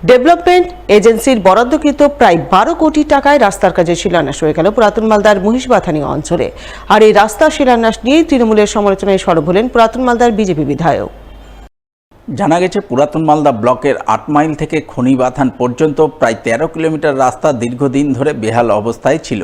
Development এজেন্সির বরাদ্দকৃত প্রায় 12 কোটি টাকায় রাস্তার কাজে শিলান্যাস হয়ে গেল পুরাতন মালদার মহিষবাথানি অঞ্চলে। আর এই রাস্তা শিলান্যাস নিয়ে তৃণমূলের সমালোচনায় সরব হলেন পুরাতন মালদার বিজেপি বিধায়ক। জানা গেছে, পুরাতন মালদা ব্লকের 8 মাইল থেকে খনিবাথান পর্যন্ত প্রায় 13 কিলোমিটার রাস্তা দীর্ঘদিন ধরে বেহাল অবস্থায় ছিল।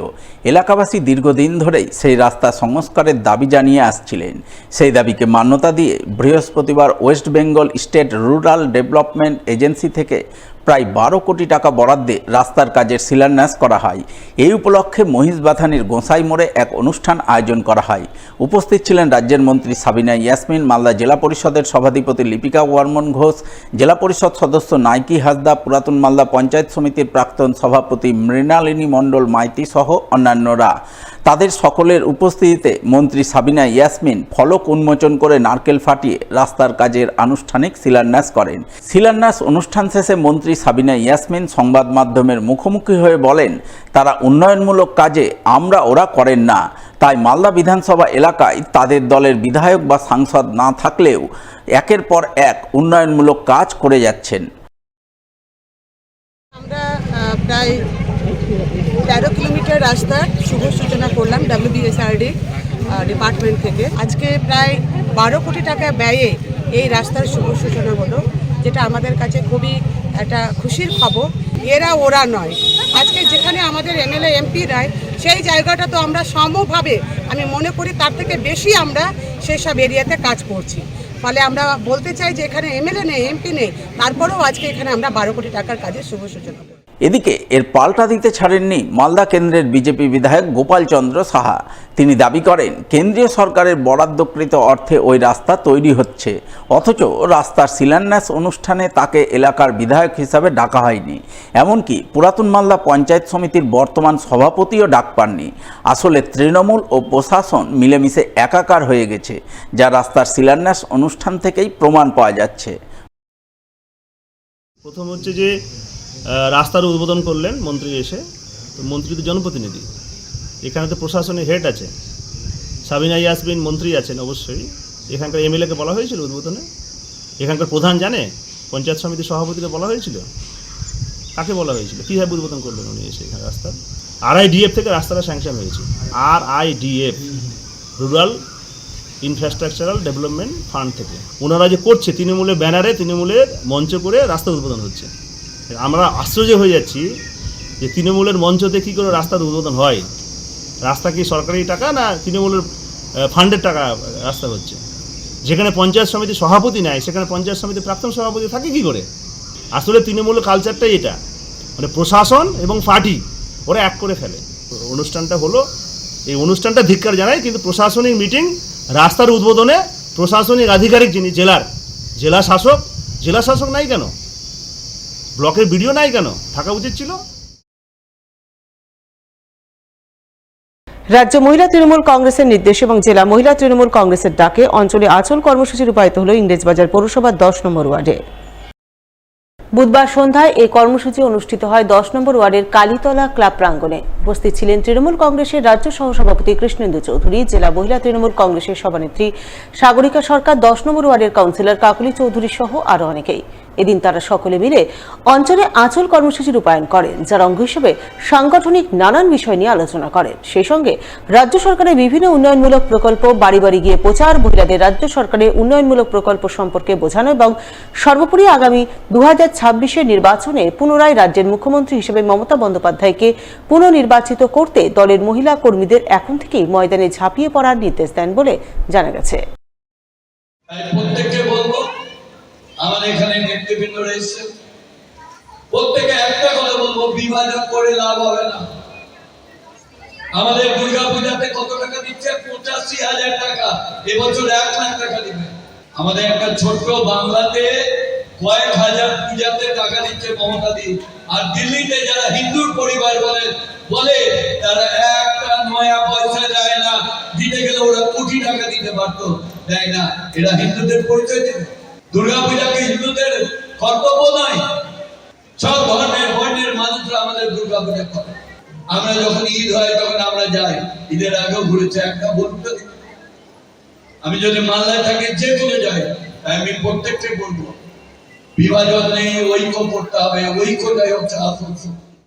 এলাকাবাসী দীর্ঘদিন ধরেই সেই রাস্তা সংস্কারের দাবি জানিয়ে আসছিলেন। সেই দাবিকে মান্যতা দিয়ে বৃহস্পতিবার West Bengal state rural development agency থেকে প্রায় 12 কোটি টাকা বরাদ্দে রাস্তার কাজের শিলান্যাস করা হয়। এই উপলক্ষে মহিষবাথানির গোঁসাই মোড়ে এক অনুষ্ঠান আয়োজন করা হয়। উপস্থিত ছিলেন রাজ্যের মন্ত্রী সাবিনা ইয়াসমিন, মালদা জেলা পরিষদের সভাধিপতি লিপিকা বর্মন ঘোষ, জেলা পরিষদ সদস্য নাইকি হাসদা, পুরাতন মালদা পঞ্চায়েত সমিতির প্রাক্তন সভাপতি মৃণালিনী মণ্ডল মাইতি সহ অন্যান্যরা। তাদের সকলের উপস্থিতিতে মন্ত্রী সাবিনা ইয়াসমিন ফলক উন্মোচন করে নারকেল ফাটিয়ে রাস্তার কাজের আনুষ্ঠানিক শিলান্যাস করেন। শিলান্যাস অনুষ্ঠান শেষে মন্ত্রী সাবিনা ইয়াসমিন সংবাদ মাধ্যমের মুখোমুখি হয়ে বলেন, তারা উন্নয়নমূলক কাজে ওরা করেন না, তাই মালদা বিধানসভা এলাকায় তাদের দলের বিধায়ক বা সাংসদ না থাকলেও একের পর এক উন্নয়নমূলক কাজ করে যাচ্ছেন। আমরা প্রায় 13 কিলোমিটার রাস্তার শুভ সূচনা করলাম WBSRD ডিপার্টমেন্ট থেকে। আজকে প্রায় 12 কোটি টাকা ব্যয়ে এই রাস্তার শুভ সূচনা হলো, যেটা আমাদের কাছে খুবই একটা খুশির খবর। ওরা নয়, আজকে যেখানে আমাদের MLA MP রায়, সেই জায়গাটা তো আমরা সমভাবে, আমি মনে করি তার থেকে বেশি আমরা সেই সব এরিয়াতে কাজ করছি। ফলে আমরা বলতে চাই যে এখানে MLA নেই, MP নেই, তারপরেও আজকে এখানে আমরা 12 কোটি টাকার কাজের শুভ সূচনা করি। এদিকে এর পাল্টা দিতে ছাড়েননি মালদা কেন্দ্রের বিজেপি বিধায়ক গোপাল চন্দ্র সাহা। তিনি দাবি করেন, কেন্দ্রীয় সরকারের বরাদ্দকৃত অর্থে ওই রাস্তা তৈরি হচ্ছে, অথচ রাস্তার শিলান্যাস অনুষ্ঠানে তাকে এলাকার বিধায়ক হিসাবে ডাকা হয়নি। এমনকি পুরাতন মালদা পঞ্চায়েত সমিতির বর্তমান সভাপতিও ডাক পাননি। আসলে তৃণমূল ও প্রশাসন মিলেমিশে একাকার হয়ে গেছে, যা রাস্তার শিলান্যাস অনুষ্ঠান থেকেই প্রমাণ পাওয়া যাচ্ছে। প্রথম হচ্ছে যে রাস্তার উদ্বোধন করলেন মন্ত্রী এসে। তো মন্ত্রী তো জনপ্রতিনিধি, এখানে তো প্রশাসনের হেড আছে, সাবিনা ইয়াসমিন মন্ত্রী আছেন অবশ্যই। এখানকার MLA-কে বলা হয়েছিল উদ্বোধনে? এখানকার প্রধান জানে? পঞ্চায়েত সমিতির সভাপতিকে বলা হয়েছিল? কাকে বলা হয়েছিল? কীভাবে উদ্বোধন করলেন উনি এসে এখানে রাস্তার? RIDF থেকে রাস্তাটা স্যাংশন হয়েছে। RIDF rural infrastructural development fund থেকে ওনারা যে করছে, তৃণমূলের ব্যানারে, তৃণমূলের মঞ্চ করে রাস্তা উদ্বোধন হচ্ছে। আমরা আশ্চর্য হয়ে যাচ্ছি যে তৃণমূলের মঞ্চতে কী করে রাস্তার উদ্বোধন হয়। রাস্তা কি সরকারি টাকা না তৃণমূলের ফান্ডের টাকা রাস্তা হচ্ছে? যেখানে পঞ্চায়েত সমিতির সভাপতি নেয়, সেখানে পঞ্চায়েত সমিতির প্রাক্তন সভাপতি থাকে কী করে? আসলে তৃণমূলের কালচারটাই এটা, মানে প্রশাসন এবং পার্টি ওরা এক করে ফেলে। অনুষ্ঠানটা হলো, এই অনুষ্ঠানটা ধিক্কার জানায়, কিন্তু প্রশাসনিক মিটিং, রাস্তার উদ্বোধনে প্রশাসনিক আধিকারিক যিনি জেলা শাসক নাই কেন? ব্লকের বিডিও নাই কেন? থাকা উচিত ছিল। রাজ্য মহিলা তৃণমূল কংগ্রেসের নির্দেশ এবং জেলা মহিলা তৃণমূল কংগ্রেসের ডাকে অঞ্চলে আঁচল কর্মসূচি রূপায়িত হল ইংরেজবাজার পৌরসভার 10 নম্বর ওয়ার্ডে। বুধবার সন্ধ্যায় এই কর্মসূচি অনুষ্ঠিত হয় 10 নম্বর ওয়ার্ডের কালীতলা ক্লাব প্রাঙ্গণে। উপস্থিত ছিলেন তৃণমূল কংগ্রেসের রাজ্য সহসভাপতি কৃষ্ণেন্দু চৌধুরী, জেলা মহিলা তৃণমূল কংগ্রেসের সভানেত্রী সাগরিকা সরকার, 10 নম্বর ওয়ার্ডের কাউন্সিলর কাকলি চৌধুরী সহ আরও অনেকেই। এদিন তারা সকলে মিলে অঞ্চলে আঁচল কর্মসূচি রূপায়ণ করেন, যার অঙ্গ হিসেবে সাংগঠনিক নানান বিষয় নিয়ে আলোচনা করেন। সেই সঙ্গে রাজ্য সরকারের বিভিন্ন উন্নয়নমূলক প্রকল্প বাড়ি বাড়ি গিয়ে প্রচার, মহিলাদের রাজ্য সরকারের উন্নয়নমূলক প্রকল্প সম্পর্কে বোঝানো এবং সর্বোপরি আগামী 2026-এর নির্বাচনে পুনরায় রাজ্যের মুখ্যমন্ত্রী হিসেবে মমতা বন্দ্যোপাধ্যায়কে পুনর্নির্বাচিত করতে দলের মহিলা কর্মীদের এখন থেকেই ময়দানে ঝাঁপিয়ে পড়ার নির্দেশ দেন বলে জানা গেছে। আমাদের এখানে নেতৃবৃন্দ রয়েছে, প্রত্যেকে একটা কথা বলবো, বিভাজন করে লাভ হবে না। আমাদের দুর্গা পূজাতে কত টাকা দিচ্ছে? 85,000 টাকা। এবছর 1 লাখ টাকা দিবে। আমাদের একটা ছোট্ট বাংলাতে কয়েক হাজার পূজাতে টাকা দিচ্ছে মমতা দি। আর দিল্লিতে যারা হিন্দুর পরিবার বলে তারা একটা নয়া পয়সা দেয় না, দিতে গেলে ওরা কোটি টাকা দিতে পারতো, দেয় না। এরা হিন্দুদের পরিচয় দেবে? দুর্গা পূজাকে হিন্দুদের কর্তব্য নয়? সব ধর্মের বর্ণের মানুষরা আমাদের দুর্গা পূজা করে। আমরা যখন ঈদ হয় তখন আমরা যাই, ঈদের আগেও ঘুরেছে, একটা বলতে। আমি যদি মালদায় থাকি, যে কোনো যাই, আমি প্রত্যেককে বলবো বিভাজন নেই, ঐক্য করতে হবে, ঐক্যটাই হচ্ছে আসল শক্তি।